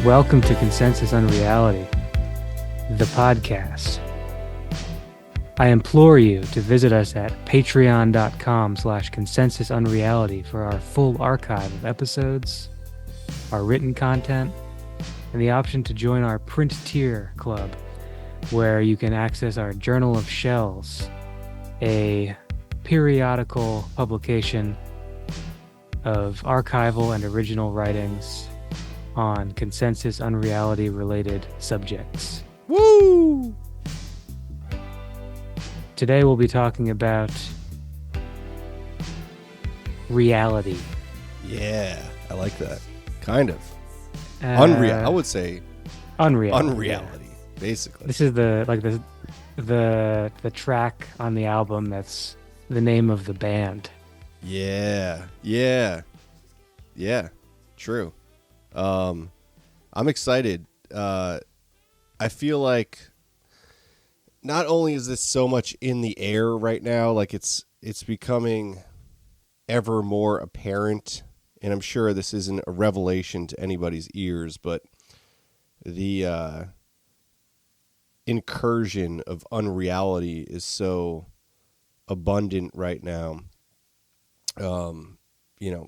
Welcome to Consensus Unreality, the podcast. I implore you to visit us at patreon.com/consensusunreality for our full archive of episodes, our written content, and the option to join our print tier club, where you can access our Journal of Shells, a periodical publication of archival and original writings on consensus unreality related subjects. Woo! Today we'll be talking about reality. Yeah, I like that. Kind of. I would say unreality, basically. This is the track on the album that's the name of the band. Yeah. True. I'm excited. I feel like not only is this so much in the air right now, like it's becoming ever more apparent, and I'm sure this isn't a revelation to anybody's ears, but the incursion of unreality is so abundant right now.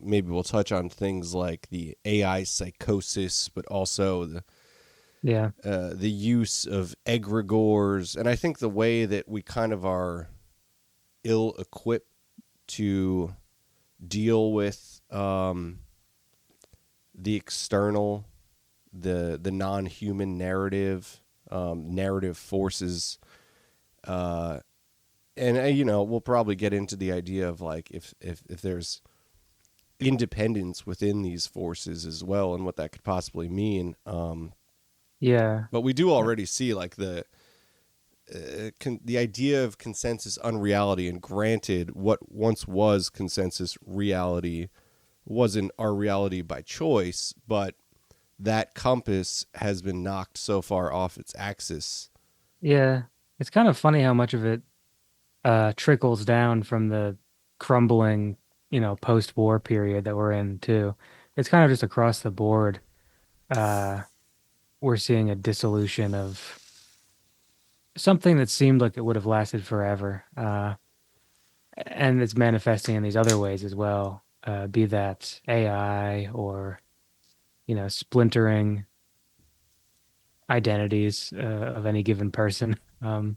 Maybe we'll touch on things like the AI psychosis, but also the use of egregores. And I think the way that we kind of are ill-equipped to deal with the external, the non-human narrative forces. And we'll probably get into the idea of like if there's independence within these forces as well, and what that could possibly mean. But we do already see like the idea of consensus unreality, and granted, what once was consensus reality wasn't our reality by choice, but that compass has been knocked so far off its axis. Yeah, it's kind of funny how much of it trickles down from the crumbling, post-war period that we're in too. It's kind of just across the board. We're seeing a dissolution of something that seemed like it would have lasted forever. And it's manifesting in these other ways as well, be that AI or, splintering identities of any given person. So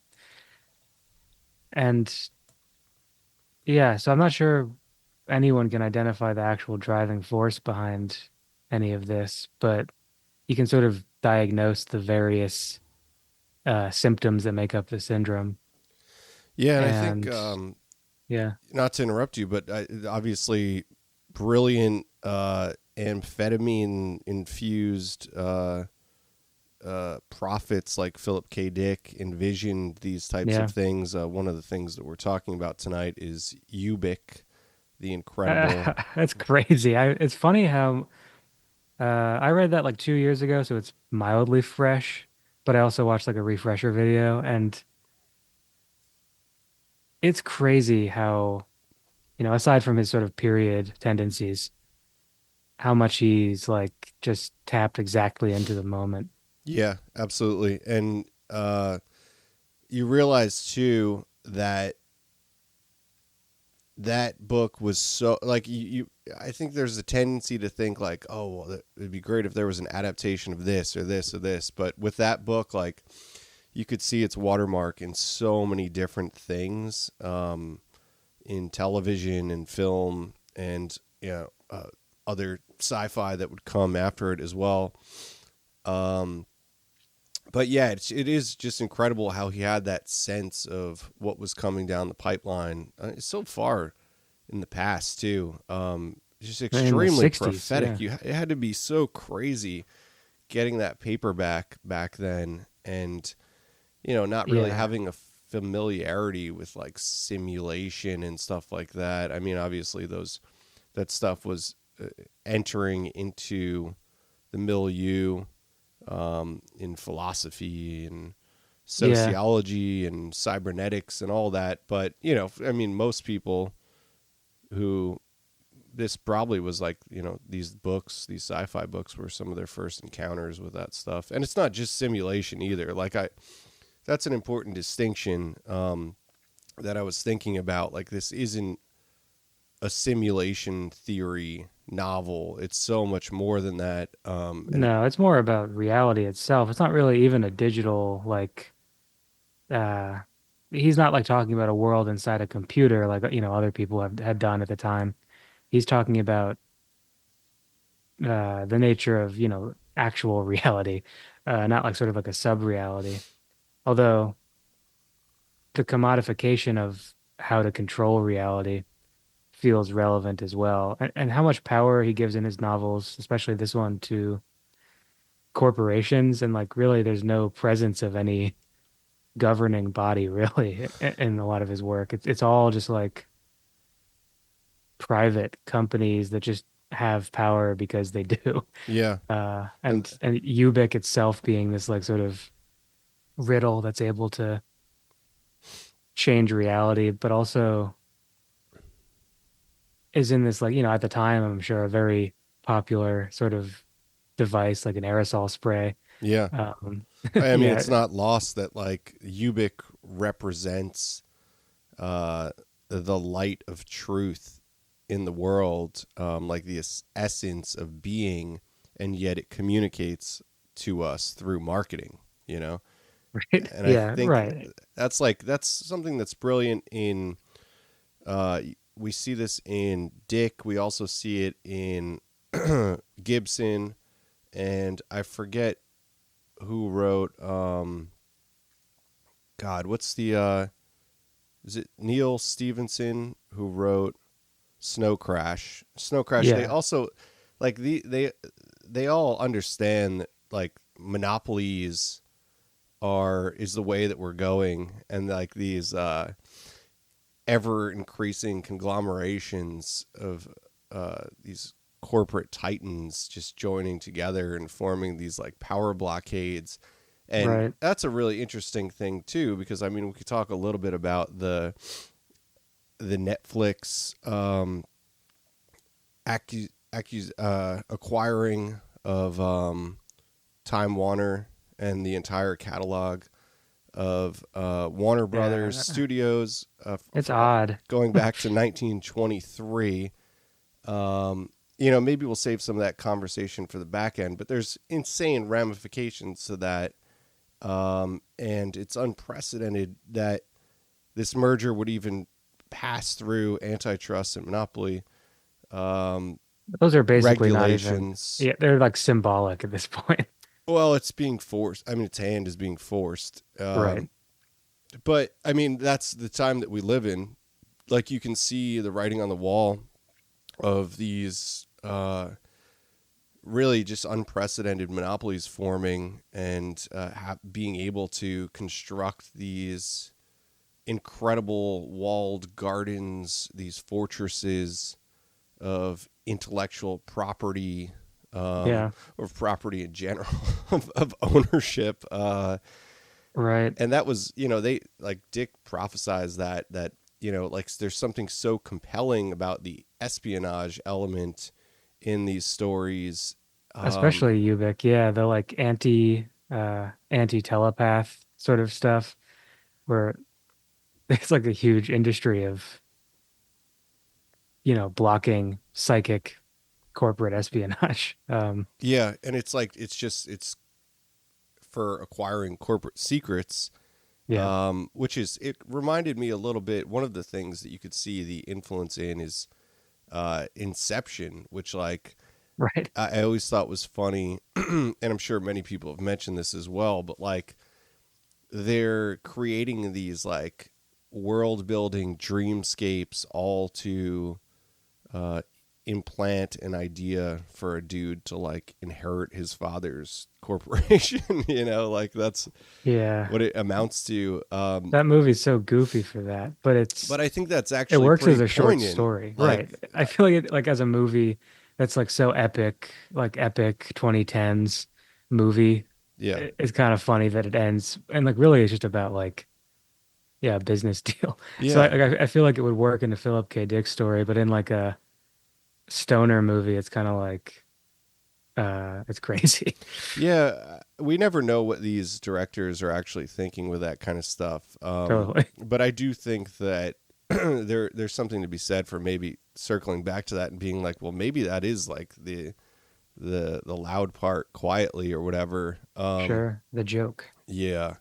I'm not sure anyone can identify the actual driving force behind any of this, but you can sort of diagnose the various symptoms that make up the syndrome. Yeah, and I think, not to interrupt you, but obviously brilliant amphetamine-infused prophets like Philip K. Dick envisioned these types of things. One of the things that we're talking about tonight is Ubik, the incredible. That's crazy. It's funny how I read that like 2 years ago, so it's mildly fresh, but I also watched like a refresher video, and it's crazy how, aside from his sort of period tendencies, how much he's like just tapped exactly into the moment. Yeah, absolutely. And you realize too that book was so like I think there's a tendency to think like, oh, well, it'd be great if there was an adaptation of this or this or this. But with that book, like you could see its watermark in so many different things, in television and film and, other sci-fi that would come after it as well. But yeah, it is just incredible how he had that sense of what was coming down the pipeline so far in the past too. Just extremely 60s, prophetic. Yeah. It had to be so crazy getting that paperback back then, and not really having a familiarity with like simulation and stuff like that. I mean, obviously that stuff was entering into the milieu. In philosophy and sociology and cybernetics and all that. But, most people who this probably was like, these books, these sci-fi books were some of their first encounters with that stuff. And it's not just simulation either. That's an important distinction that I was thinking about. Like, this isn't a simulation theory novel. It's so much more than that. No, it's more about reality itself. It's not really even a digital like uh he's not like talking about a world inside a computer like other people have had done at the time. He's talking about the nature of, actual reality, not like sort of like a sub-reality. Although the commodification of how to control reality feels relevant as well. And how much power he gives in his novels, especially this one, to corporations, and like really there's no presence of any governing body really in a lot of his work. It's all just like private companies that just have power because they do. yeah. And And Ubik itself being this like sort of riddle that's able to change reality, but also is in this like, at the time, I'm sure a very popular sort of device, like an aerosol spray. yeah, Um, I mean, yeah, it's not lost that like Ubik represents uh, the light of truth in the world, like the essence of being, and yet it communicates to us through marketing, you know? right. And I Yeah, think right. that's something that's brilliant in, we see this in Dick. We also see it in Gibson, and I forget who wrote, God, what's the, is it Neil Stevenson who wrote Snow Crash? Snow Crash. They Yeah, also like they all understand that like monopolies is the way that we're going, and like these ever increasing conglomerations of these corporate titans just joining together and forming these like power blockades. And right. that's a really interesting thing too, because I mean, we could talk a little bit about the Netflix acquiring of Time Warner and the entire catalog of Warner Brothers Yeah, Studios, it's odd. going back to 1923. Maybe we'll save some of that conversation for the back end, but there's insane ramifications to that. And it's unprecedented that this merger would even pass through antitrust and monopoly Those are basically not even, regulations. yeah, they're like symbolic at this point. Well, it's being forced. I mean, its hand is being forced. Right. But I mean, that's the time that we live in. Like, you can see the writing on the wall of these really just unprecedented monopolies forming, and being able to construct these incredible walled gardens, these fortresses of intellectual property, Yeah. or property in general, of ownership. Right. And that was, they like Dick prophesies that like there's something so compelling about the espionage element in these stories. Especially Ubik. Yeah, the like anti telepath sort of stuff where it's like a huge industry of, blocking psychic corporate espionage. Yeah, and it's like it's for acquiring corporate secrets, Yeah. which is, it reminded me a little bit. One of the things that you could see the influence in is Inception, which like Right. I always thought was funny, and I'm sure many people have mentioned this as well. But like, they're creating these like world building dreamscapes, all to uh, implant an idea for a dude to like inherit his father's corporation. Like that's Yeah. what it amounts to. That movie's so goofy for that, but But I think that's it actually works as pretty a short poignant. story. Right. Like, I feel like like as a movie that's like so epic, like epic 2010s movie, yeah, it's kind of funny that it ends and like really it's just about like yeah, a business deal. So yeah, I feel like it would work in the Philip K. Dick story, but in like a stoner movie, it's kind of like it's crazy. Yeah, we never know what these directors are actually thinking with that kind of stuff. Totally. But I do think that there's something to be said for maybe circling back to that and being like, well, maybe that is like the loud part quietly or whatever. Sure. The joke. Yeah,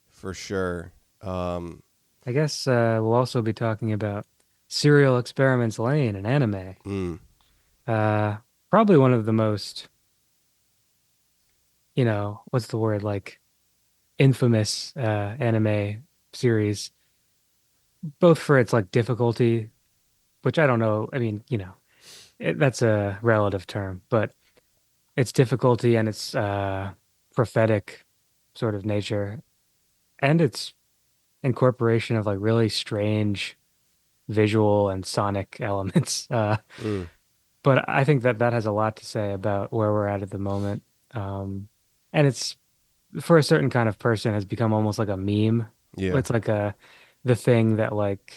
for sure. Um, I guess we'll also be talking about Serial Experiments Lain, an anime. mm, Uh, Probably one of the most, what's the word, like infamous anime series, both for its like difficulty, which I don't know. I mean, that's a relative term, but its difficulty and its prophetic sort of nature and its incorporation of like really strange visual and sonic elements. mm, But I think that that has a lot to say about where we're at the moment. Um, and it's for a certain kind of person has become almost like a meme. yeah, It's like the thing that like,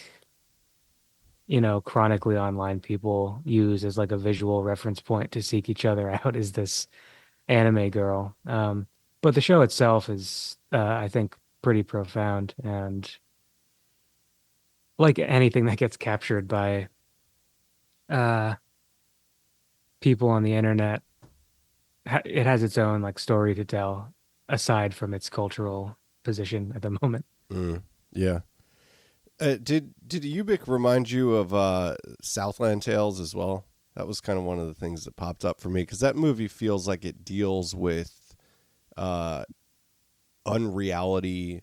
chronically online people use as like a visual reference point to seek each other out is this anime girl. But the show itself is, I think, pretty profound and like anything that gets captured by uh, people on the internet, it has its own like story to tell aside from its cultural position at the moment. mm, yeah. Did Ubik remind you of Southland Tales as well? That was kind of one of the things that popped up for me because that movie feels like it deals with uh, unreality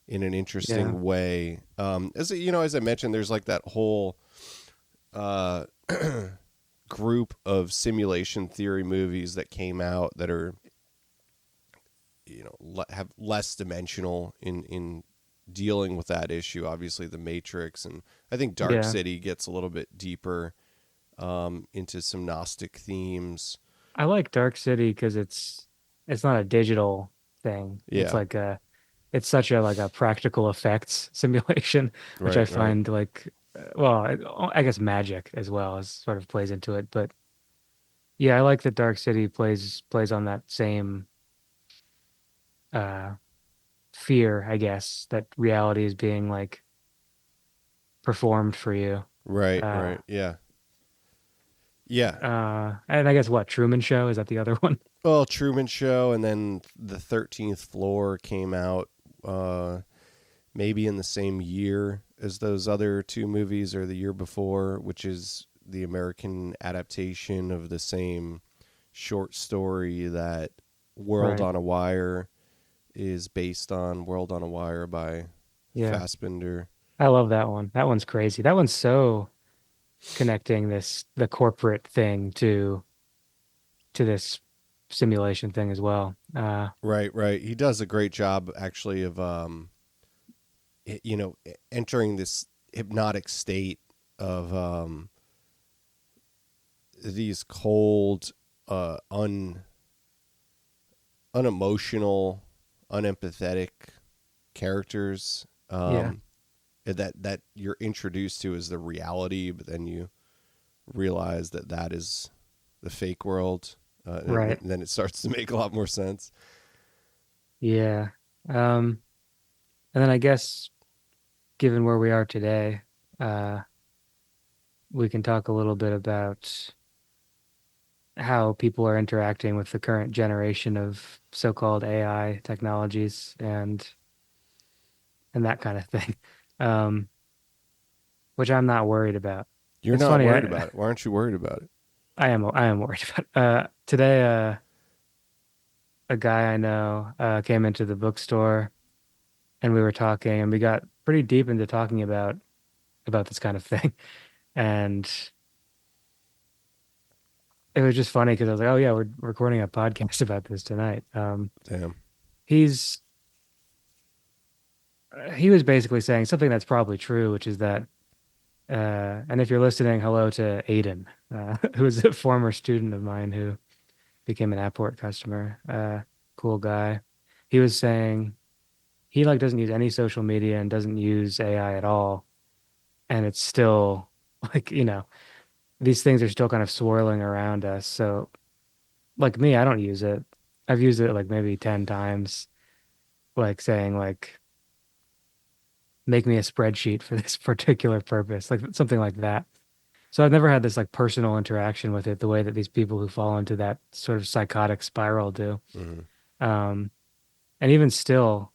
in an Yeah. interesting way. As I mentioned, there's like that whole uh, group of simulation theory movies that came out that are have less dimensional in dealing with that issue. Obviously, The Matrix, and I think Dark Yeah. City gets a little bit deeper into some Gnostic themes. I like Dark City because it's not a digital thing. It's Yeah, like it's such a like a practical effects simulation, which I right, right, find like well, I guess magic as well as sort of plays into it. But yeah, I like that Dark City plays on that same uh fear, I guess, that reality is being like performed for you. right, Uh right. Yeah, yeah. and I guess what, Truman Show, is that the other one? Well, Truman Show, and then The 13th Floor came out maybe in the same year as those other two movies or the year before, which is the American adaptation of the same short story that World Right. on a Wire is based on. World on a Wire by Yeah. Fassbinder. I love that one. That one's crazy. That one's so connecting the corporate thing to this simulation thing as well. Right, right. He does a great job actually of entering this hypnotic state of these cold, unemotional, unempathetic characters Yeah. that you're introduced to as the reality, but then you realize that that is the fake world, and Right. then it starts to make a lot more sense. Yeah. Um, and then I guess given where we are today, uh, we can talk a little bit about how people are interacting with the current generation of so-called AI technologies and that kind of thing. Um, which I'm not worried about. You're It's not funny, worried about it. Why aren't you worried about it? I am worried about it. Today a guy I know came into the bookstore and we were talking and we got pretty deep into talking about this kind of thing. And it was just funny because I was like, "Oh yeah, we're recording a podcast about this tonight." Damn. He's he was basically saying something that's probably true, which is that and if you're listening, hello to Aiden, who's a former student of mine who became an Apport customer. Cool guy. He was saying he like doesn't use any social media and doesn't use AI at all, and it's still like, these things are still kind of swirling around us. So like me, I don't use it. I've used it like maybe 10 times, like saying like make me a spreadsheet for this particular purpose, like something like that. So I've never had this like personal interaction with it the way that these people who fall into that sort of psychotic spiral do. Hmm. Um, and even still,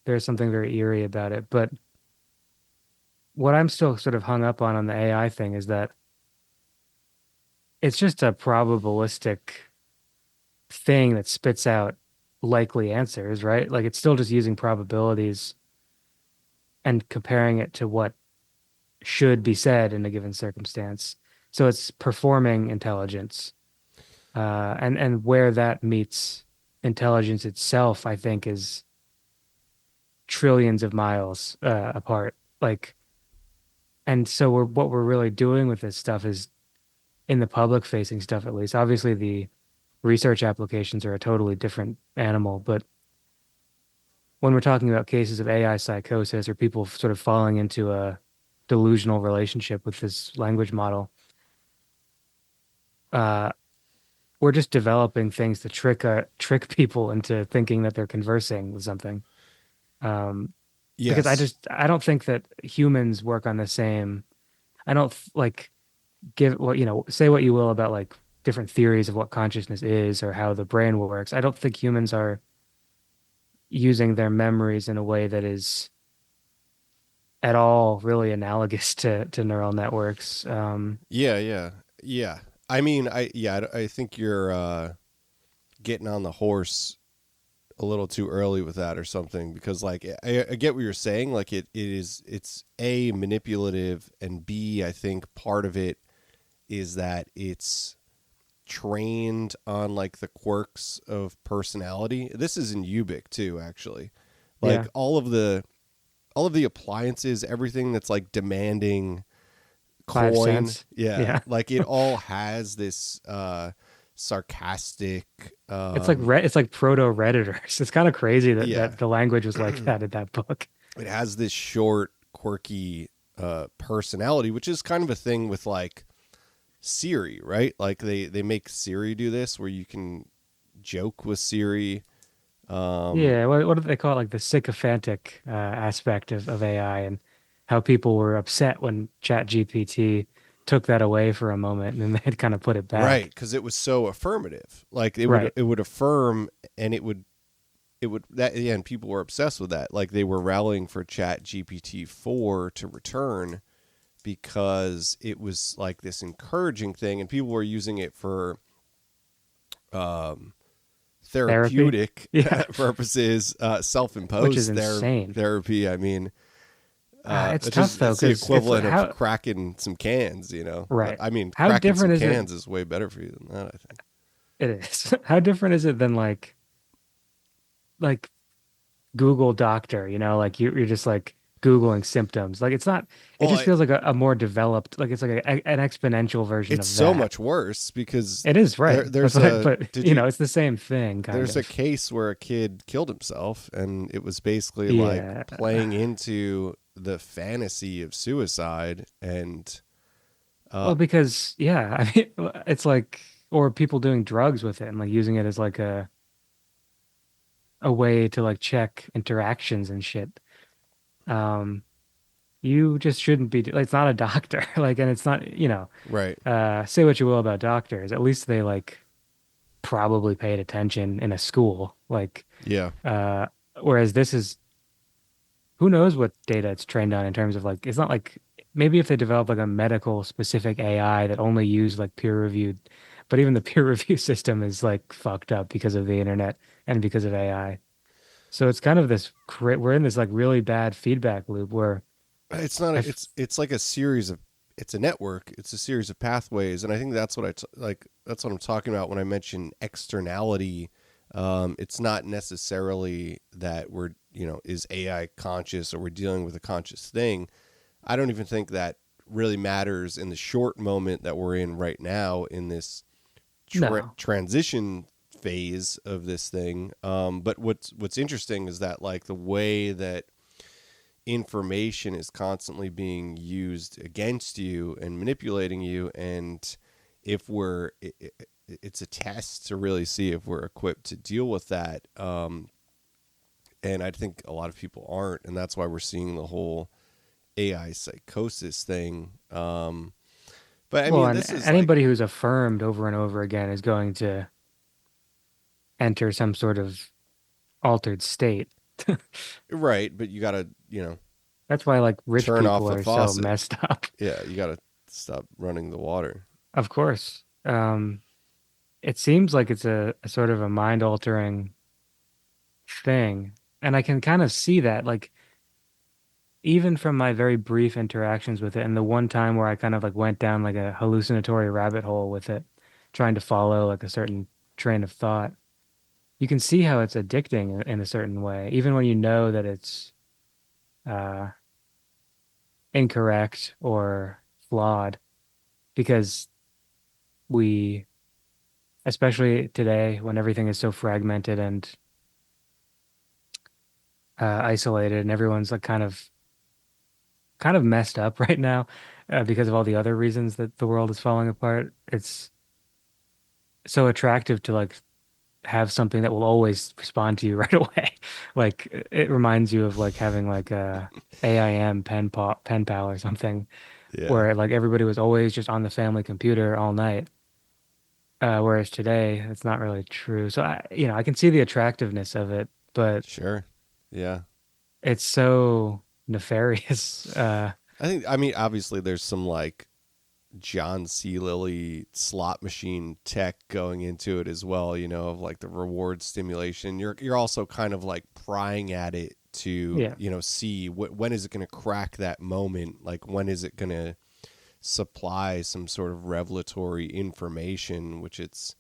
there's something very eerie about it. But what I'm still sort of hung up on the AI thing is that it's just a probabilistic thing that spits out likely answers, right? Like it's still just using probabilities and comparing it to what should be said in a given circumstance. So it's performing intelligence. And where that meets intelligence itself, I think, is trillions of miles apart. Like, and so what we're really doing with this stuff is in the public facing stuff, at least. Obviously, the research applications are a totally different animal, but when we're talking about cases of AI psychosis or people sort of falling into a delusional relationship with this language model, uh, we're just developing things to trick people into thinking that they're conversing with something. Um, because Yes. I don't think that humans work on the same. I don't like give what say what you will about like different theories of what consciousness is or how the brain works. I don't think humans are using their memories in a way that is at all really analogous to neural networks. Yeah, yeah, yeah. I mean, I think you're getting on the horse a little too early with that or something because like I get what you're saying. Like it's a manipulative and B, I think part of it is that it's trained on like the quirks of personality. This is in Ubik too, actually. Like yeah, all of the appliances, everything that's like demanding five coin, cents. yeah, Yeah, like it all has this sarcastic it's like proto Redditors. It's kind of crazy that yeah, the language was like that in that book. it has this short, quirky personality, which is kind of a thing with like Siri, right? Like they make Siri do this where you can joke with Siri. Yeah, what do they call it? Like the sycophantic aspect of AI and how people were upset when ChatGPT took that away for a moment and then they had kind of put it Right, back. because it was so affirmative. Like Right. it would affirm, and it would that yeah, and people were obsessed with that. Like they were rallying for Chat GPT 4 to return because it was like this encouraging thing, and people were using it for um, Therapy. therapeutic Yeah, purposes, which is self-imposed insane. therapy. I mean, It's tough though, it's the because it's like equivalent of cracking some cans, you know. But right. I mean, How cracking some different is it? cans is way better for you than that, I think. It is. How different is it than like Google Doctor, like you're just like Googling symptoms. Like it's not, it Well, just feels like a more developed, like it's like an exponential version it's of so that. much worse because It is right. That's there's why, a but did you it's the same thing, kind there's a of. case where a kid killed himself, and it was basically like Yeah. playing into the fantasy of suicide. And Well, because yeah, I mean, it's like, or people doing drugs with it and like using it as like a way to like check interactions and shit. Um, you just shouldn't be, like, it's not a doctor, like, and it's not, right, say what you will about doctors. At least they like probably paid attention in a school, like, yeah, uh, whereas this is who knows what data it's trained on in terms of like it's not like maybe if they develop like a medical specific AI that only use like peer reviewed, but even the peer review system is like fucked up because of the internet and because of AI. So it's kind of we're in this like really bad feedback loop where it's not I a, f it's like a series of it's a network, it's a series of pathways. And I think that's what like that's what I'm talking about when I mention externality. It's not necessarily that we're is AI conscious or we're dealing with a conscious thing. I don't even think that really matters in the short moment that we're in right now in this no. transition phase of this thing. But what's interesting is that like the way that information is constantly being used against you and manipulating you, and if it's a test to really see if we're equipped to deal with that. And I think a lot of people aren't, and that's why we're seeing the whole AI psychosis thing. But I Well, mean, and this is like, anybody who's affirmed over and over again is going to enter some sort of altered state. right, but you got to, That's why like rich turn off people the are so faucet. messed up. Yeah, you got to stop running the water. Of course. It seems like it's a sort of a mind altering thing. And I can kind of see that, like, even from my very brief interactions with it, and the one time where I kind of like went down like a hallucinatory rabbit hole with it, trying to follow like a certain train of thought, you can see how it's addicting in a certain way, even when you know that it's uh, incorrect or flawed, because we, especially today when everything is so fragmented and isolated, and everyone's like kind of messed up right now because of all the other reasons that the world is falling apart. It's so attractive to like have something that will always respond to you right away. Like it reminds you of like having like a AIM pen pal or something Yeah, where like everybody was always just on the family computer all night. Whereas today, it's not really true. So I can see the attractiveness of it, but sure. Yeah. it's so nefarious. I mean, obviously there's some like John C. Lilly slot machine tech going into it as well, of like the reward stimulation. You're also kind of like prying at it to, Yeah, see when is it going to crack that moment? Like when is it going to supply some sort of revelatory information, which it's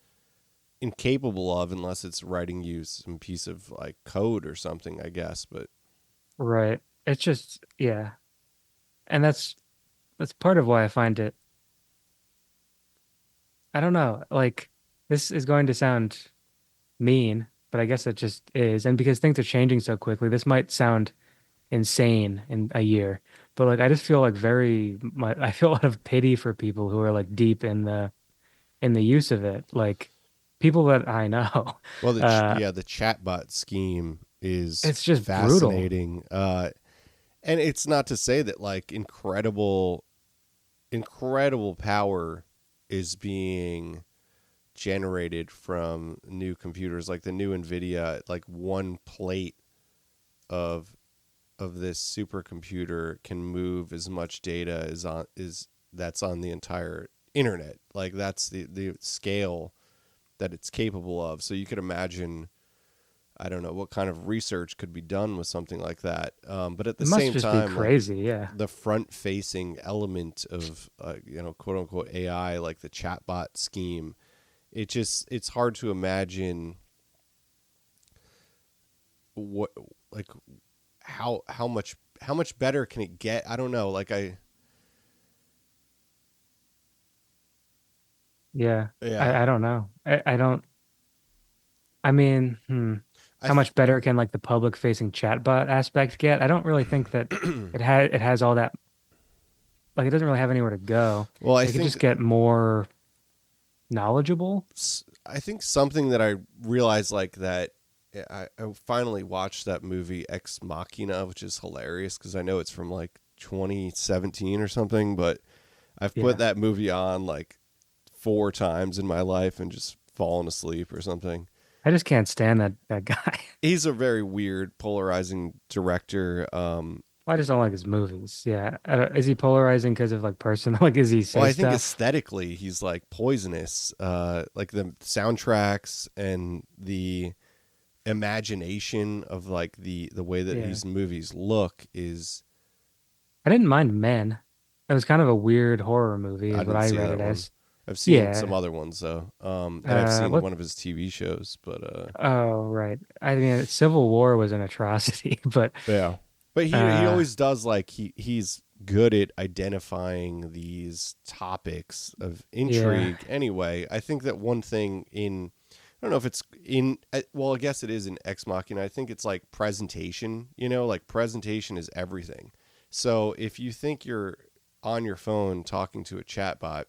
incapable of unless it's writing you some piece of like code or something, I guess. But right. It's just, yeah. And that's part of why I find it, I don't know, like this is going to sound mean, but I guess it just is. And because things are changing so quickly, this might sound insane in a year, but like I just feel like I feel a lot of pity for people who are like deep in the use of it. Like people that I know. well, Uh the chatbot scheme is it's just brutal. fascinating. And it's not to say that like incredible power is being generated from new computers, like the new Nvidia. Like one plate of this supercomputer can move as much data as on is that's on the entire internet. Like that's the scale that it's capable of. So you could imagine, I don't know what kind of research could be done with something like that. But at the It must same just be time, like crazy, yeah. the front facing element of, quote unquote AI, like the chatbot scheme, it's hard to imagine what, like, how much better can it get? I don't know. Like Yeah. yeah. I don't know. I don't I mean, I how th- much better can like the public facing chatbot aspect get? I don't really think that it has all that, like it doesn't really have anywhere to go. well, It could just get more knowledgeable. I think something that I realized, like that, I finally watched that movie Ex Machina, which is hilarious because I know it's from like 2017 or something, but I've put Yeah. that movie on like 4 times in my life and just fallen asleep or something. I just can't stand that guy. He's a very weird, polarizing director. I just don't like his movies. Yeah. Is he polarizing because of like personal, like is he Well, say I think stuff? aesthetically he's like poisonous. Like the soundtracks and the imagination of like the way that Yeah. his movies look is. I didn't mind Men. It was kind of a weird horror movie I is what didn't I see read that it one. as. I've seen some Yeah. other ones though, and I've seen What one of his TV shows. But Oh, right. I mean, Civil War was an atrocity, but yeah, but he uh, always does, like he's good at identifying these topics of yeah, intrigue. Anyway, I think that one thing in, I don't know if it's in, well, I guess it is in Ex Machina. I think it's like presentation, like presentation is everything. So if you think you're on your phone talking to a chatbot,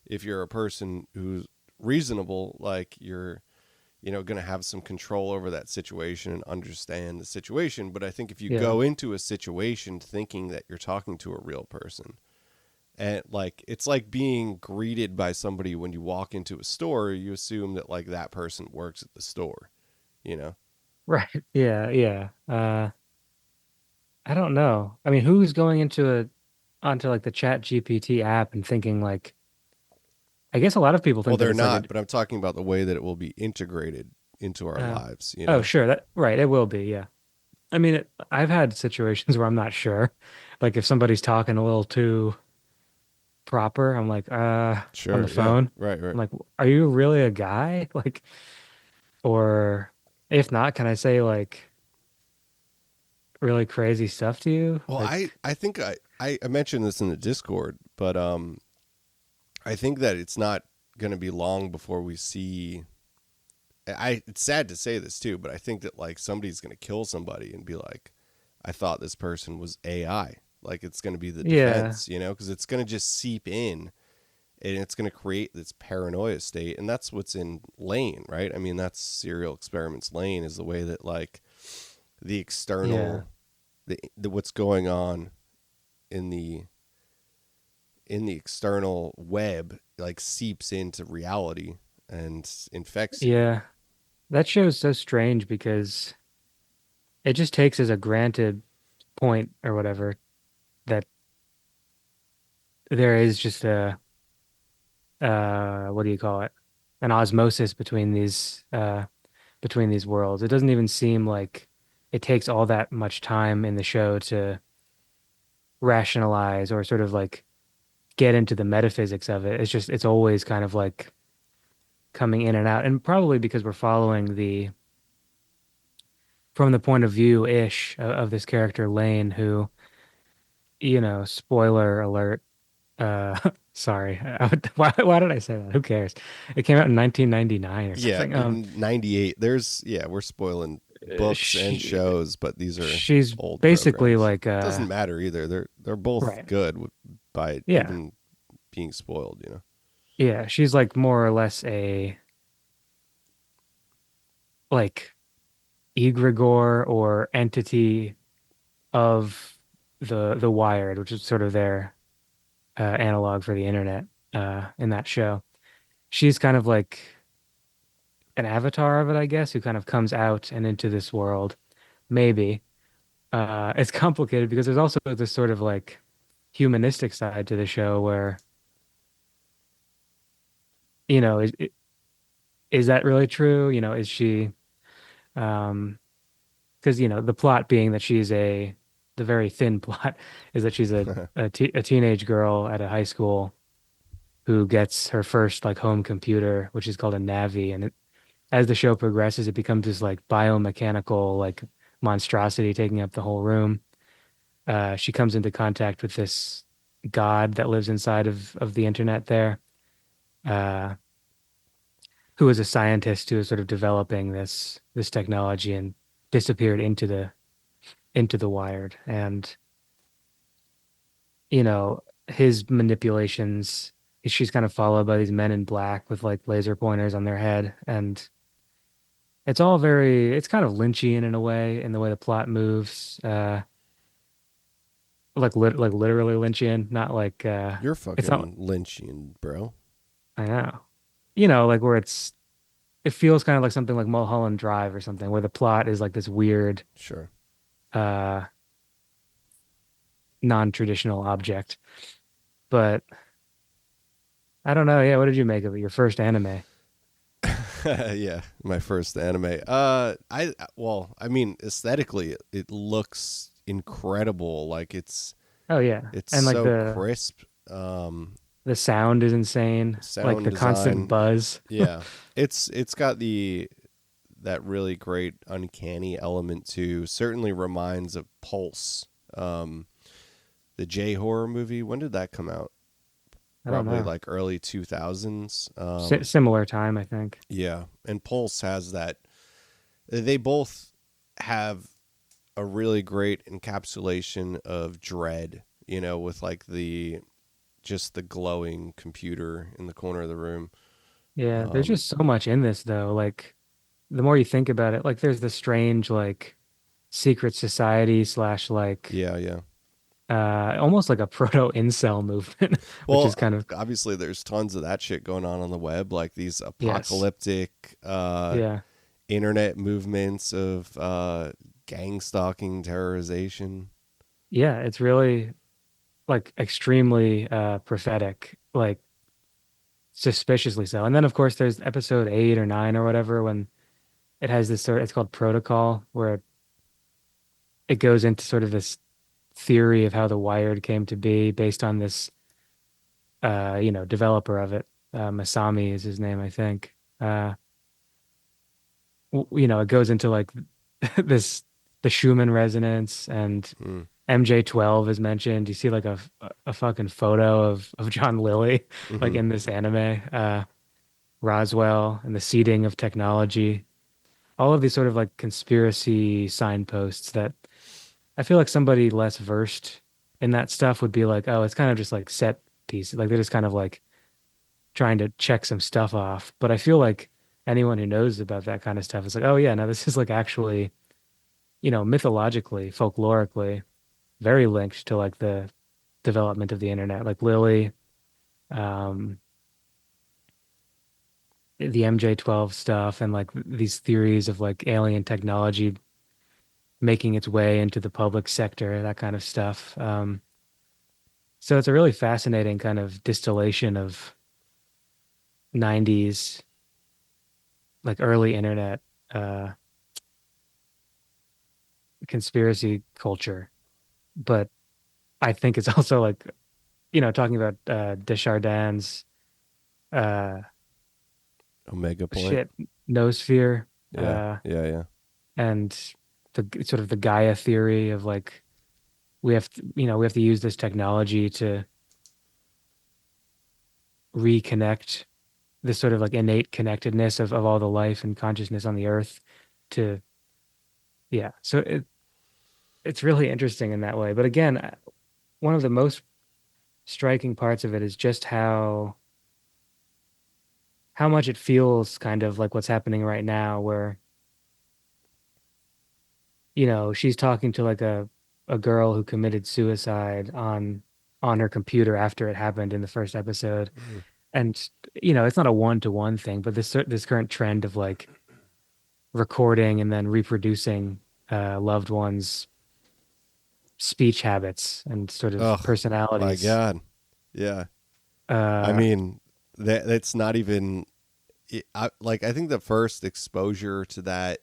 if you're a person who's reasonable, like you're, going to have some control over that situation and understand the situation. But I think if you Yeah. go into a situation thinking that you're talking to a real person, and like it's like being greeted by somebody when you walk into a store, you assume that like that person works at the store, you know. Right. Yeah. Yeah. I don't know. I mean, who's going onto like the Chat GPT app and thinking like, I guess a lot of people Well, think that they're it's like not, but I'm talking about the way that it will be integrated into our uh, lives, oh, sure. Right. It will be. Yeah. I mean, I've had situations where I'm not sure. Like if somebody's talking a little too proper, I'm like, on the Sure, yeah, phone. right, right. I'm like, are you really a guy? Like, or if not, can I say like really crazy stuff to you? Well, I Like, I think I mentioned this in the Discord, but I think that it's not going to be long before we see. It's sad to say this too, but I think that like somebody's going to kill somebody and be like, I thought this person was AI. Like it's going to be the yeah, defense, because it's going to just seep in and it's going to create this paranoia state. And that's what's in Lane, right? I mean, that's Serial Experiments Lane is the way that like the yeah, external, the what's going on in the external web like seeps into reality and infects you. yeah. That show's so strange because it just takes as a granted point or whatever that there is just a what do you call it? An osmosis between these worlds. It doesn't even seem like it takes all that much time in the show to rationalize or sort of like get into the metaphysics of it. It's always kind of like coming in and out. And probably because we're following the from the point of view ish of this character Lane, who, spoiler alert, sorry. Why did I say that? Who cares? It came out in 1999 or Yeah, something. in 98 we're spoiling books and She shows, but these are she's old basically programs. like Doesn't matter either. They're both right. good by Yeah. even being spoiled. Yeah, she's like more or less a like egregore or entity of the Wired, which is sort of their analog for the internet in that show. She's kind of like an avatar of it, I guess, who kind of comes out and into this world. Maybe. It's complicated because there's also this sort of like humanistic side to the show where, you know, is that really true? Is she um because the plot being that the very thin plot is that she's a teenage girl at a high school who gets her first like home computer, which is called a Navi, and as the show progresses, it becomes this like biomechanical like monstrosity taking up the whole room. She comes into contact with this god that lives inside of the internet there, uh, who is a scientist who is sort of developing this technology and disappeared into the Wired. And his manipulations, she's kind of followed by these men in black with like laser pointers on their head. And it's kind of Lynchian in a way, in the way the plot moves. Like literally Lynchian, not like You're it's not fucking Lynchian, bro. I know. Like where it feels kind of like something like Mulholland Drive or something, where the plot is like this weird Sure. uh non-traditional object. But I don't know. Yeah, what did you make of it? Your first anime? Yeah, my first anime. I mean, aesthetically, it looks incredible. Like Oh yeah. it's And like so the crisp. the sound is insane. Like Sound the constant design. buzz. Yeah, it's got that really great uncanny element too. Certainly reminds of Pulse, the J horror movie. When did that come out? I don't probably know. like early 2000s. Similar time, I think. Yeah, and Pulse has that. They both have a really great encapsulation of dread, with like the just the glowing computer in the corner of the room. Yeah, there's Um, just so much in this though. Like the more you think about it, like there's the strange like secret society slash like yeah, yeah. almost like a proto incel movement, which Well, is kind of obviously, there's tons of that shit going on the web, like these yes. apocalyptic Yeah. internet movements of gang stalking, terrorization. Yeah, it's really like extremely prophetic, like suspiciously so. And then of course there's episode 8 or 9 or whatever when it has this sort it's called protocol where it goes into sort of this theory of how the Wired came to be based on this developer of it. Masami is his name, I think. It goes into like this the Schumann resonance and Hmm. MJ12 is mentioned. You see like a fucking photo of John Lilly like Mm-hmm. in this anime. Roswell and the seeding of technology. All of these sort of like conspiracy signposts that I feel like somebody less versed in that stuff would be like, oh, it's kind of just like set pieces. Like they're just kind of like trying to check some stuff off. But I feel like anyone who knows about that kind of stuff is like, oh yeah, no, this is like actually, mythologically, folklorically, very linked to like the development of the internet. Like Lily, um, the MJ12 stuff, and like these theories of like alien technology making its way into the public sector, that kind of stuff. So it's a really fascinating kind of distillation of 90s, like early internet uh, conspiracy culture. But I think it's also like, talking about Desjardins, uh, Omega Point. shit, Noosphere, Yeah, uh, yeah, yeah. and the sort of the Gaia theory of like we have to use this technology to reconnect this sort of like innate connectedness of all the life and consciousness on the earth to yeah. So it's really interesting in that way. But again, one of the most striking parts of it is just how much it feels kind of like what's happening right now where she's talking to like a girl who committed suicide on her computer after it happened in the first episode. Mm. And it's not a one-to-one thing, but this current trend of like recording and then reproducing loved ones' speech habits and sort of Oh my personalities. God. Yeah. I Uh, mean, that's not even. I think the first exposure to that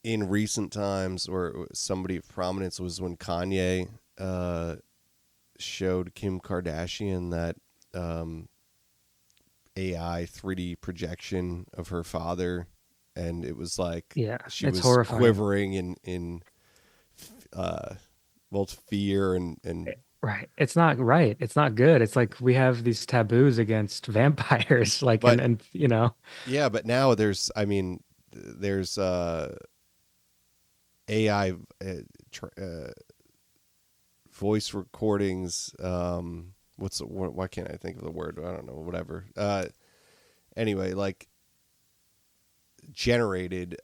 in recent times, or somebody of prominence, was when Kanye uh, showed Kim Kardashian that um, AI 3D projection of her father, and it was like yeah, she it's was horrifying. quivering in uh, both fear and Right. It's not right. It's not good. It's like we have these taboos against vampires, like but and yeah, but now there's AI voice recordings. Why can't I think of the word? I don't know. Whatever. Anyway, like generated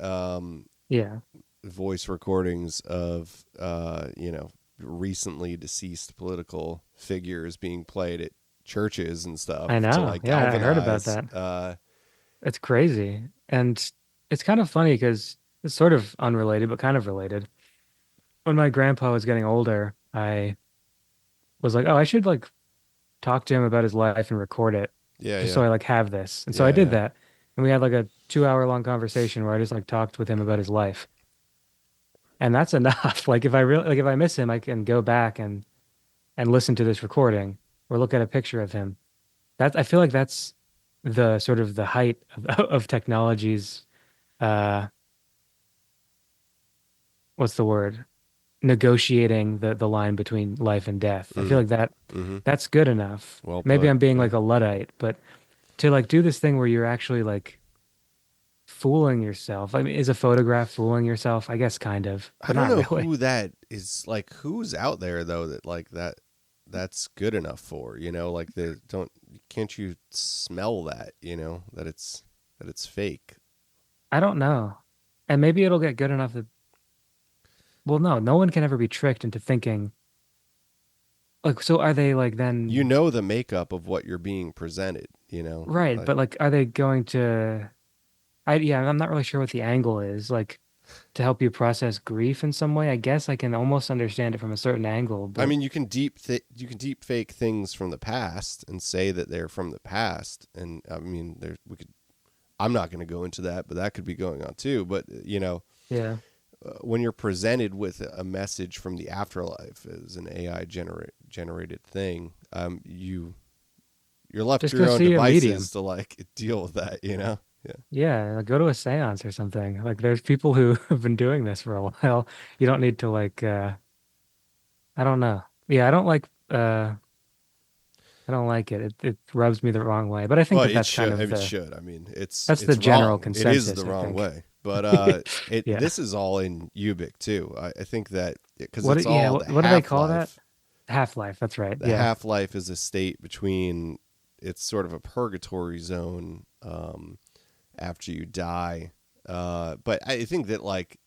yeah. voice recordings of recently deceased political figures being played at churches and I stuff to know. like Yeah, I heard about galvanize. that. It's crazy. And it's kind of funny because it's sort of unrelated, but kind of related. When my grandpa was getting older, I was like, oh, I should like talk to him about his life and record it Yeah, just so yeah, I like have this. And so I yeah, did yeah. that. And we had like a 2 hour long conversation where I just like talked with him about his life. And that's enough. Like if I miss him, I can go back and listen to this recording or look at a picture of him. I feel like that's the sort of the height of technology's uh what's the word? negotiating the line between life and death. I feel Mm, like mm-hmm. that's good enough. Well Maybe put. I'm being Yeah. like a Luddite, but to like do this thing where you're actually like fooling yourself. I mean, is a photograph fooling yourself? I guess kind of, I but don't not know really. who that is. Like, who's out there though that like that that's good enough for, like the don't can't you smell that, that it's fake. I don't know. And maybe it'll get good enough that, well, no, no one can ever be tricked into thinking like, so are they like You then, know the makeup of what you're being presented, right? like But like, are they going to, yeah, I'm not really sure what the angle is. Like, to help you process grief in some way. I guess I can almost understand it from a certain angle, I but mean, you can deep fake things from the past and say that they're from the past, and I mean, there we could. I'm not going to go into that, but that could be going on too. But yeah, when you're presented with a message from the afterlife as an AI generated thing, you're left to just your go own see a medium. devices to like deal with that. Yeah. Yeah, like, go to a seance or something. Like there's people who have been doing this for a while. You don't need to like I don't know. Yeah, I don't like it. It rubs me the wrong way. But I think Well, that it that's kind should. of It the should. I mean, it's that's the it's general wrong. It is the consensus, I wrong think. way. But it Yeah. this is all in Ubik too. I think that because it's Yeah, all the what do they half call that? life. Half-life, that's right. The Yeah. half life is a state between. It's sort of a purgatory zone after you die. But I think that like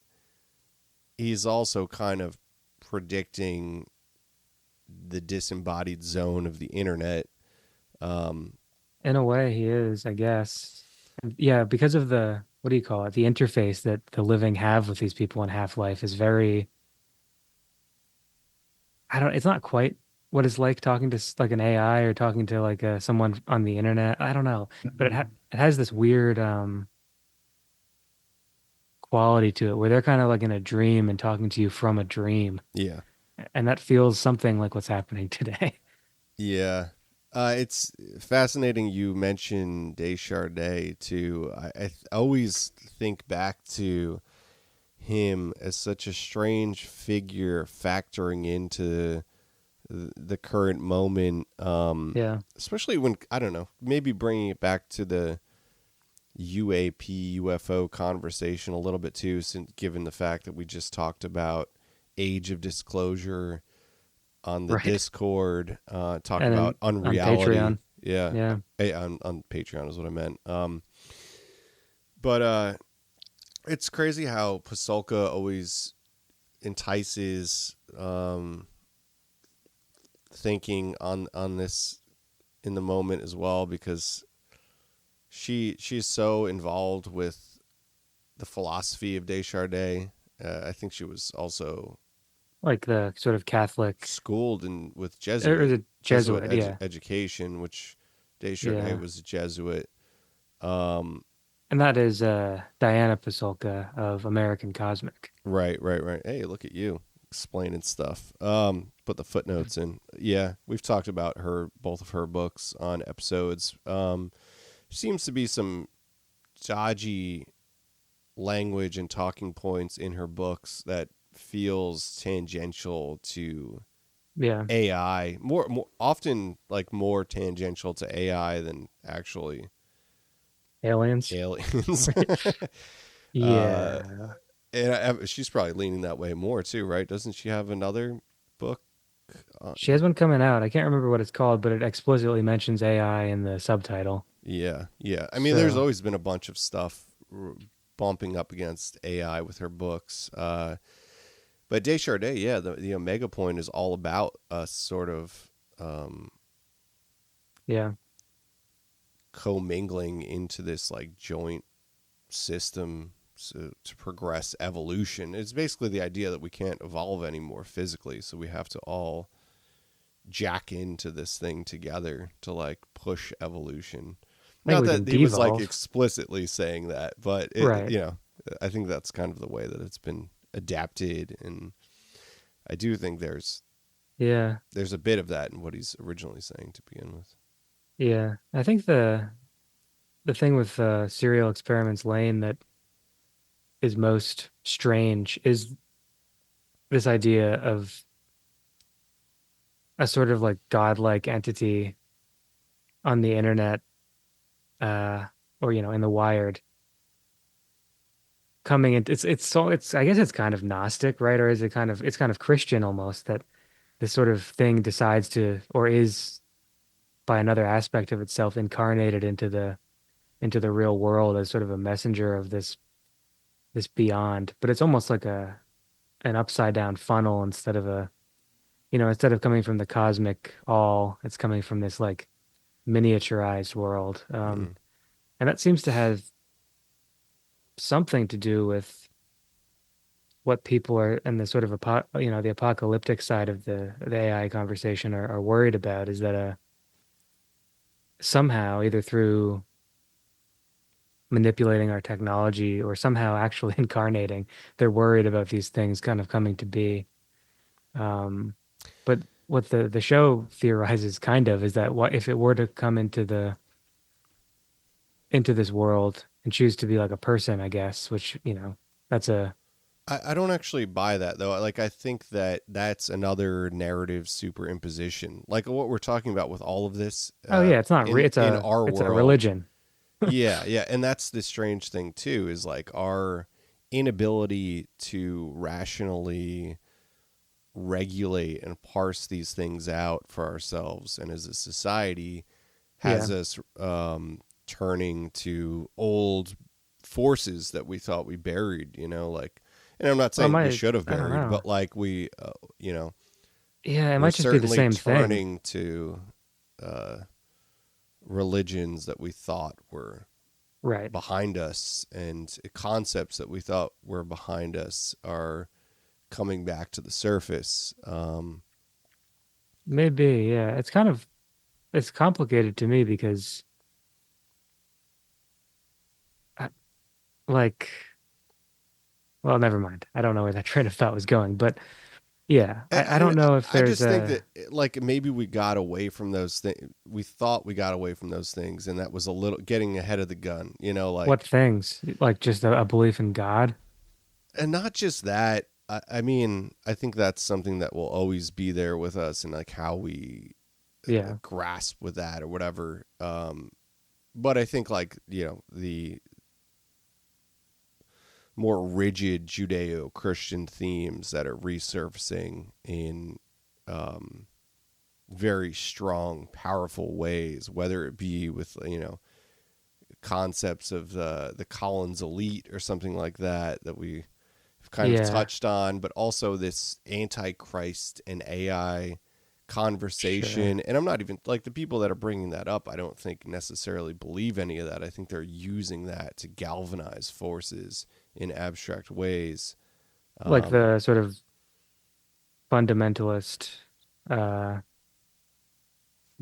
he's also kind of predicting the disembodied zone of the internet. Um, In a way he is, I guess. And yeah, because of the what do you call it? The interface that the living have with these people in Half-Life is very I don't it's not quite what it's like talking to like an AI or talking to like someone on the internet. I don't know, but it has this weird quality to it where they're kind of like in a dream and talking to you from a dream. yeah. And that feels something like what's happening today. Yeah. It's fascinating you mentioned Deschardet too. Always think back to him as such a strange figure factoring into the current moment, Yeah. especially when, I don't know, maybe bringing it back to the UAP, UFO conversation a little bit too, since given the fact that we just talked about age of disclosure on the Right. Discord, talk And about then on unreality. Patreon. Yeah, Yeah. on Patreon is what I meant. But it's crazy how Pasulka always entices thinking on this in the moment as well, because she's so involved with the philosophy of Deschardet. I think she was also Like the sort of Catholic schooled in with or the Jesuit, yeah. education, which Deschardet Yeah. was a Jesuit. Um, And that is Diana Pasulka of American Cosmic. right. Hey, look at you explaining stuff. Put the footnotes in. Yeah, we've talked about both of her books on episodes. Seems to be some dodgy language and talking points in her books that feels tangential to Yeah. AI, more often like more tangential to AI than actually Aliens. aliens. uh, Yeah. and she's probably leaning that way more too, right? Doesn't she have another book? Uh, She has one coming out. I can't remember what it's called, but it explicitly mentions AI in the subtitle. yeah. I mean, there's So, always been a bunch of stuff bumping up against AI with her books. But Deschardet, yeah, the Omega Point is all about us sort of yeah. commingling into this like joint system to progress evolution. It's basically the idea that we can't evolve anymore physically, so we have to all jack into this thing together to like push evolution. I think Not we that can he was like devolve. explicitly saying that, but Right. I think that's kind of the way that it's been adapted, and I do think Yeah. there's a bit of that in what he's originally saying to begin with. Yeah. I think the thing with Serial Experiments Lane that is most strange is this idea of a sort of like godlike entity on the internet, uh, or in the wired coming in. It's I guess it's kind of Gnostic, right? Or is it kind of Christian almost that this sort of thing decides to or is by another aspect of itself incarnated into the real world as sort of a messenger of this beyond. But it's almost like an upside down funnel instead of coming from the cosmic all, it's coming from this like miniaturized world. Mm. And that seems to have something to do with what people are and the sort of the apocalyptic side of the AI conversation are worried about is that somehow either through manipulating our technology or somehow actually incarnating, they're worried about these things kind of coming to be. Um, but what the show theorizes kind of is that what if it were to come into this world and choose to be like a person, I guess, which, that's a I don't actually buy that though. Like I think that that's another narrative superimposition. Like what we're talking about with all of this oh yeah, it's not in it's a our it's a world. religion. Yeah, yeah, and that's the strange thing too is like our inability to rationally regulate and parse these things out for ourselves and as a society Yeah. has us turning to old forces that we thought we buried, like, and I'm not Well, saying we should have I don't buried, know. but like you know, Yeah, it we're might just be the certainly same thing. turning to uh, religions that we thought were Right. behind us and concepts that we thought were behind us are coming back to the surface. Maybe, yeah. It's complicated to me because I, like well, never mind. I don't know where that train of thought was going, but yeah, I I, don't know if I there's just think a that like maybe we got away from those things. We thought we got away from those things, and that was a little getting ahead of the gun. what Like, things like just a belief in God. and not just that. I mean, I think that's something that will always be there with us, and like how we Yeah. grasp with that or whatever. But I think like the more rigid Judeo-Christian themes that are resurfacing in um, very strong, powerful ways, whether it be with concepts of the Collins elite or something like that we have kind of Yeah, touched on, but also this antichrist and AI sure. conversation. And I'm not even like the people that are bringing that up, I don't think necessarily believe any of that. I think they're using that to galvanize forces in abstract ways. Like Um, the sort of fundamentalist, uh,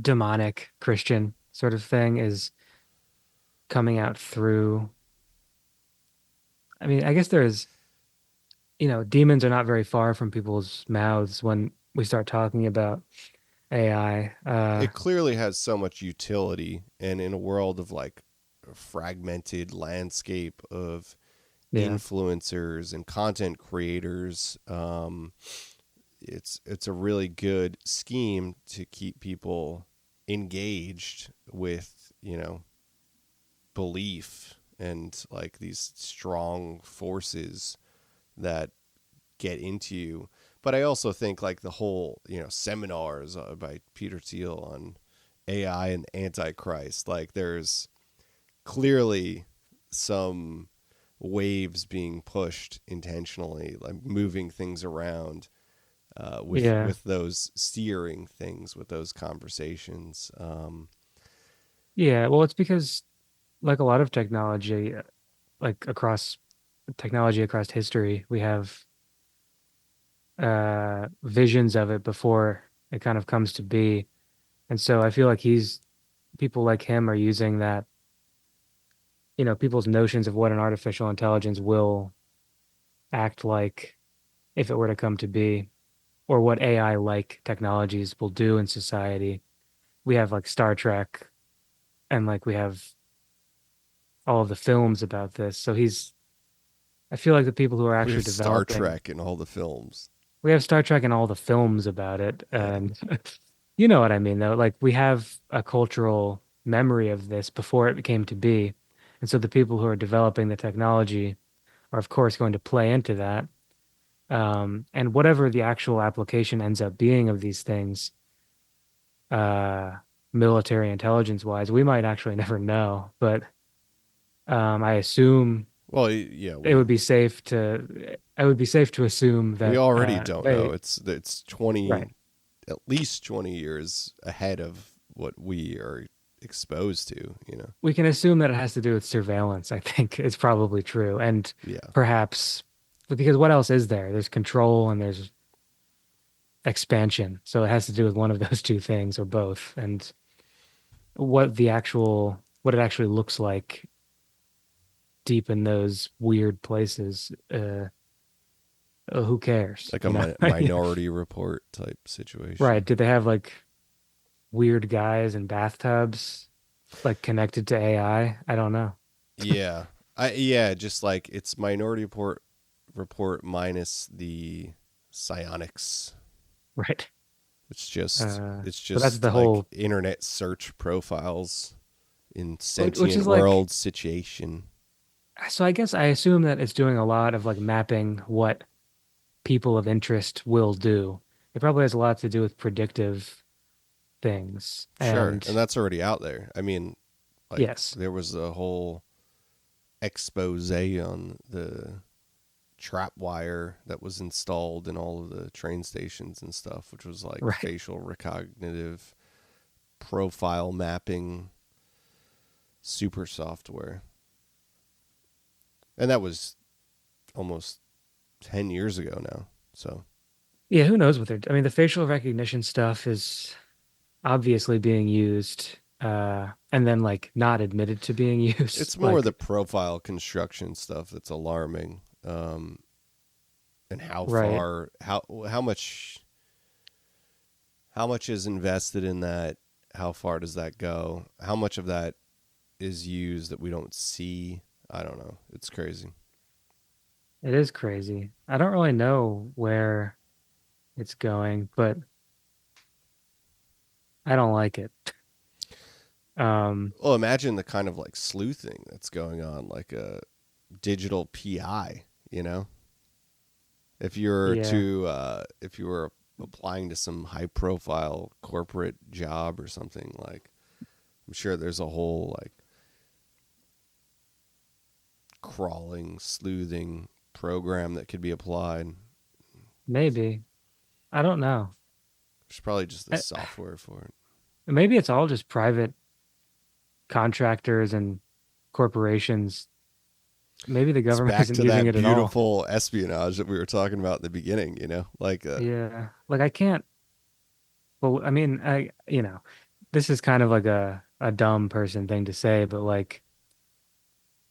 demonic Christian sort of thing is coming out through. I mean, I guess demons are not very far from people's mouths when we start talking about AI. it clearly has so much utility, and in a world of like a fragmented landscape of Yeah, influencers and content creators, it's a really good scheme to keep people engaged with belief and like these strong forces that get into you. But I also think like the whole seminars by Peter Thiel on AI and Antichrist, like there's clearly some waves being pushed intentionally, like moving things around with yeah, those steering things with those conversations. yeah. Well, it's because like a lot of technology, like across history, we have visions of it before it kind of comes to be. And so I feel like people like him are using that, people's notions of what an artificial intelligence will act like if it were to come to be, or what AI like technologies will do in society. We have like Star Trek and like we have all of the films about this. I feel like the people who are We actually have Star developing, Trek in all the films. we have Star Trek and all the films about it, Yeah. and you know what I mean, though. Like we have a cultural memory of this before it came to be, and so the people who are developing the technology are, of course, going to play into that. And whatever the actual application ends up being of these things, uh, military intelligence wise, we might actually never know. But I assume Well, yeah, it would be safe to, I would be safe to assume we that already don't know. they, It's right. 20, at least 20 years ahead of what we are exposed to, you know. We can assume that it has to do with surveillance. I think it's probably true. And Yeah. perhaps because what else is there? There's control and there's expansion. So it has to do with one of those two things or both. And what it actually looks like deep in those weird places, who cares? Like a You know? minority report type situation. Right. Did they have like weird guys in bathtubs like connected to AI? I don't know. Yeah. Just like it's minority report minus the psionics. Right. It's But that's just the like whole, internet search profiles in which sentient is like, world situation. so I guess I assume that it's doing a lot of like mapping what people of interest will do. It probably has a lot to do with predictive things. Sure, And and that's already out there. I mean, like yes, there was a whole expose on the trap wire that was installed in all of the train stations and stuff, which was like right. facial recognitive profile mapping super software. And that was almost 10 years ago now. So Yeah, who knows what they're, I mean, the facial recognition stuff is obviously being used, and then like not admitted to being used. it's more the Like, profile construction stuff that's alarming. And how right. far, how much is invested in that? How far does that go? How much of that is used that we don't see? I don't know. It's crazy. It is crazy. I don't really know where it's going, but I don't like it. Um, Well, imagine the kind of like sleuthing that's going on, like a digital PI. You know, yeah. if you were applying to some high profile corporate job or something, like I'm sure there's a whole like crawling, sleuthing program that could be applied. Maybe. I don't know. There's probably just the Uh, software for it. Maybe it's all just private contractors and corporations. Maybe the It's government back isn't to using that it at all. beautiful espionage that we were talking about in the beginning, you know? Like, Yeah. Like I can't, well, I mean, this is kind of like a dumb person thing to say, but like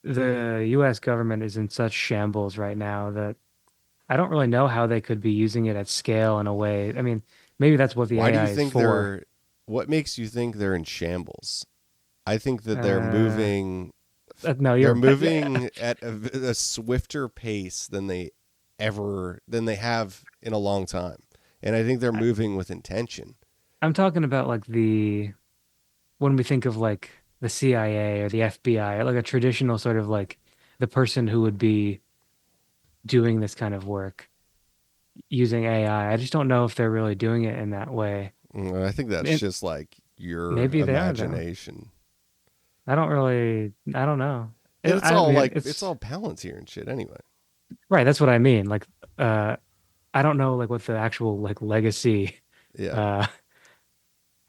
the US government is in such shambles right now that I don't really know how they could be using it at scale in a way. I mean, maybe that's what the why do you AI is think for. what makes you think they're in shambles? I think that Uh, no, they're you're right. Yeah. moving at a swifter pace than they have in a long time. And I think they're I, moving with intention. I'm talking about like when we think of like the CIA or the FBI, like a traditional sort of like the person who would be doing this kind of work using AI. I just don't know if they're really doing it in that way. I think that's It, just like your maybe they are though. imagination. I don't know. And it's I all mean, like it's it's all Palantir and shit anyway. right. That's what I mean. Like, uh, I don't know like what the actual like legacy, Yeah. uh,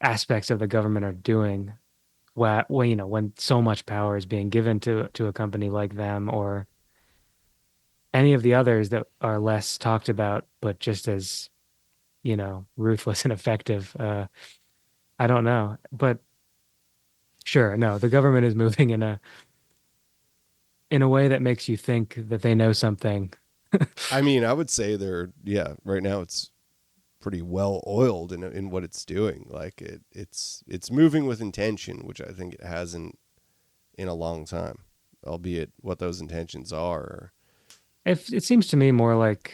aspects of the government are doing. When when so much power is being given to a company like them or any of the others that are less talked about, but just as, ruthless and effective. I don't know, but sure, no, the government is moving in a way that makes you think that they know something. I mean, I would say right now it's pretty well oiled in what it's doing. Like it's moving with intention, which I think it hasn't in a long time. Albeit what those intentions are. If it seems to me more like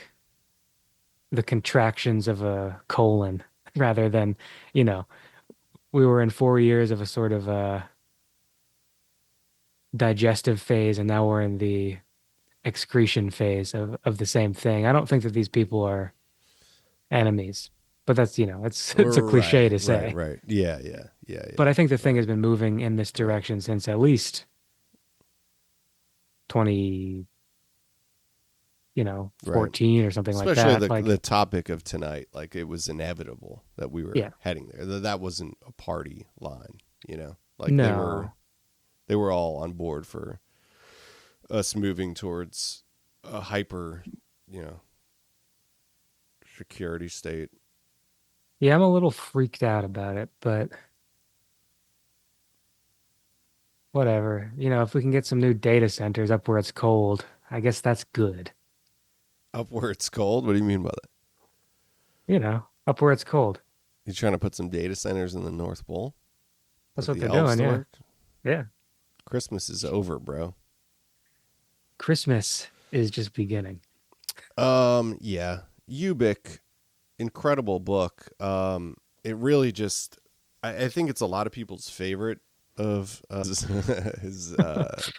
the contractions of a colon rather than, you know, we were in 4 years of a sort of digestive phase, and now we're in the excretion phase of the same thing. I don't think that these people are enemies, but that's, it's a cliche Right, to right, say. right. Yeah, yeah, yeah, But yeah. I think the thing Right, has been moving in this right, direction since at least 20, right. 14 or something like Especially that. the Like, topic of tonight, like it was inevitable that we were yeah, heading there. That wasn't a party line, Like no. they were all on board for us moving towards a hyper, you know, security state. Yeah, I'm a little freaked out about it, but whatever. If we can get some new data centers up where it's cold, I guess that's good. Up where it's cold? What do you mean by that? Up where it's cold. You trying to put some data centers in the North Pole That's for what the they're elves doing. to Yeah. work? Yeah. Christmas is over, bro. Christmas is just beginning. Yeah. Ubik, incredible book. It really just, I think it's a lot of people's favorite of his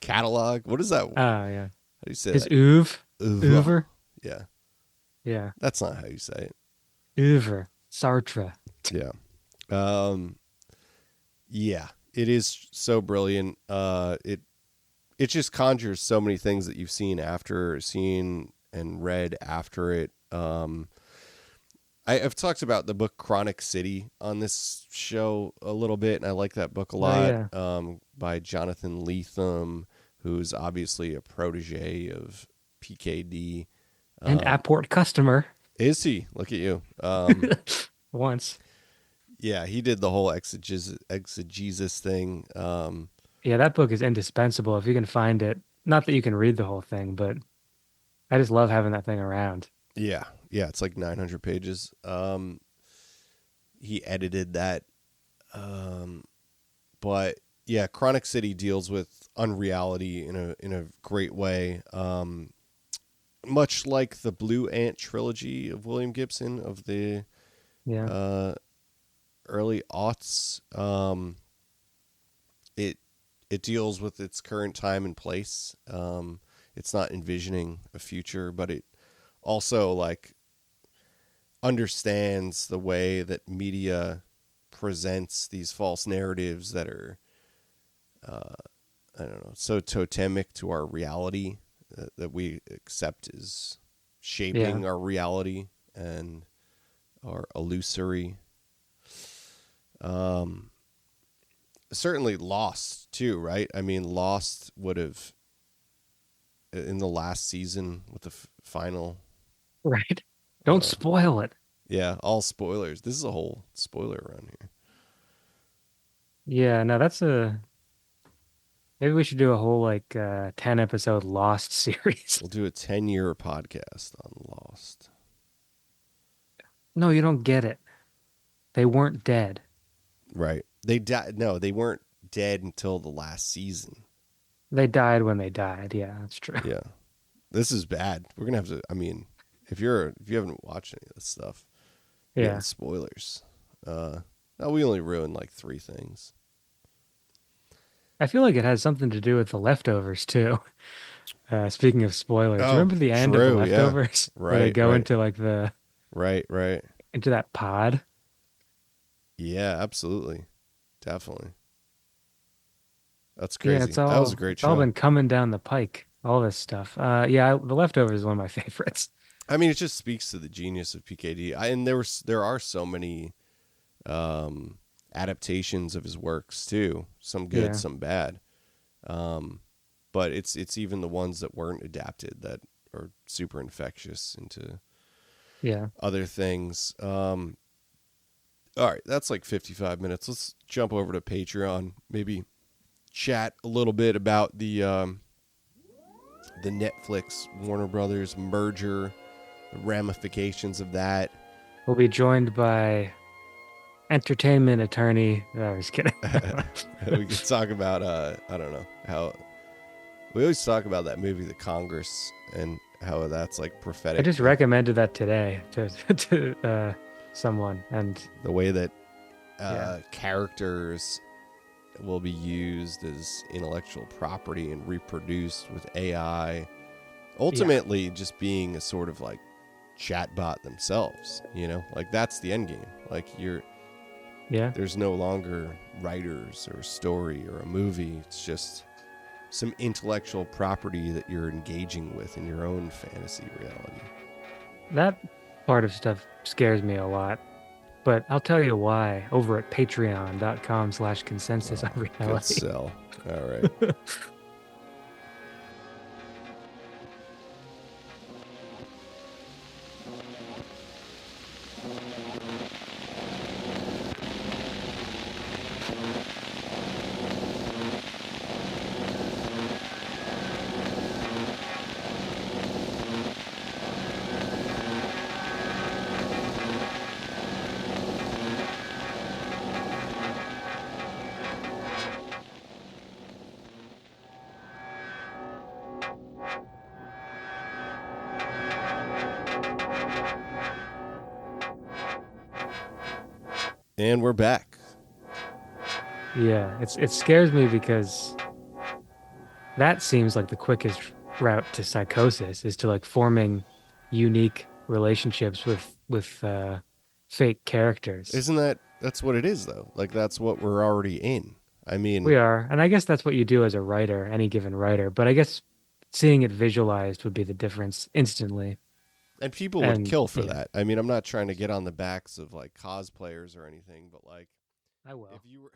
catalog. What is that? How Ah, yeah. do you say His that? oeuvre, Oeuvre. oeuvre. Yeah, Yeah. that's not how you say it. Oeuvre. Sartre. Yeah. Um, yeah, it is so brilliant. It just conjures so many things that you've seen and read after it. I've talked about the book Chronic City on this show a little bit, and I like that book a Oh, lot. yeah. By Jonathan Lethem, who's obviously a protege of PKD. And Apport customer Is he? Look at you. once. Yeah, he did the whole exegesis thing. Yeah, that book is indispensable if you can find it. Not that you can read the whole thing, but I just love having that thing around. Yeah, yeah, it's like 900 pages. He edited that. But yeah, Chronic City deals with unreality in a great way. Much like the Blue Ant trilogy of William Gibson of the Yeah. uh, early aughts. It it deals with its current time and place. It's not envisioning a future, but it also like understands the way that media presents these false narratives that are I don't know, so totemic to our reality that we accept as Yeah. shaping our reality and are illusory. Um, Certainly Lost too, right? I mean, Lost would have in the last season with the final. Right. Don't spoil it. Yeah, all spoilers. This is a whole spoiler around here. Yeah, no, maybe we should do a whole like 10 episode Lost series. We'll do a 10-year podcast on Lost. No, you don't get it. They weren't dead. Right. They died. No, they weren't dead until the last season. They died when they died. Yeah, that's true. Yeah. This is bad. We're gonna have to. I mean, if you haven't watched any of this stuff, you're getting Yeah. spoilers. No, we only ruined like 3 things. I feel like it has something to do with the leftovers too. Speaking of spoilers, Oh, remember the end of the true. Yeah. leftovers where they Right. go Right. into like the Right. Right. into that pod? Yeah. Absolutely. Definitely. That's Yeah, crazy. That was a great it's all show. been coming down the pike. All this stuff. The leftovers is one of my favorites. I mean, it just speaks to the genius of PKD. And there are so many adaptations of his works too. Some good, Yeah. some bad. But it's even the ones that weren't adapted that are super infectious into Yeah. other things. All right, that's like 55 minutes. Let's jump over to Patreon. Maybe chat a little bit about the Netflix Warner Brothers merger, the ramifications of that. We'll be joined by entertainment attorney. No, I was kidding. We could talk about I don't know how we always talk about that movie The Congress and how that's like I prophetic just of recommended that today to someone, and the way that yeah, characters will be used as intellectual property and reproduced with AI, yeah, ultimately just being a sort of like chatbot themselves, you know? Like that's the end game. Like yeah. there's no longer writers or a story or a movie. It's just some intellectual property that you're engaging with in your own fantasy reality. That part of stuff scares me a lot. But I'll tell you why over at patreon.com/consensus on Good reality. sell. All right. And we're back. Yeah, it scares me because that seems like the quickest route to psychosis is to like forming unique relationships with fake characters. Isn't that's what it is though? Like that's what we're already in. I mean, We are, and I guess that's what you do as a writer, any given writer, but I guess seeing it visualized would be the difference instantly. and people would And kill for yeah, that. I mean, I'm not trying to get on the backs of like cosplayers or anything, but like I if will. you were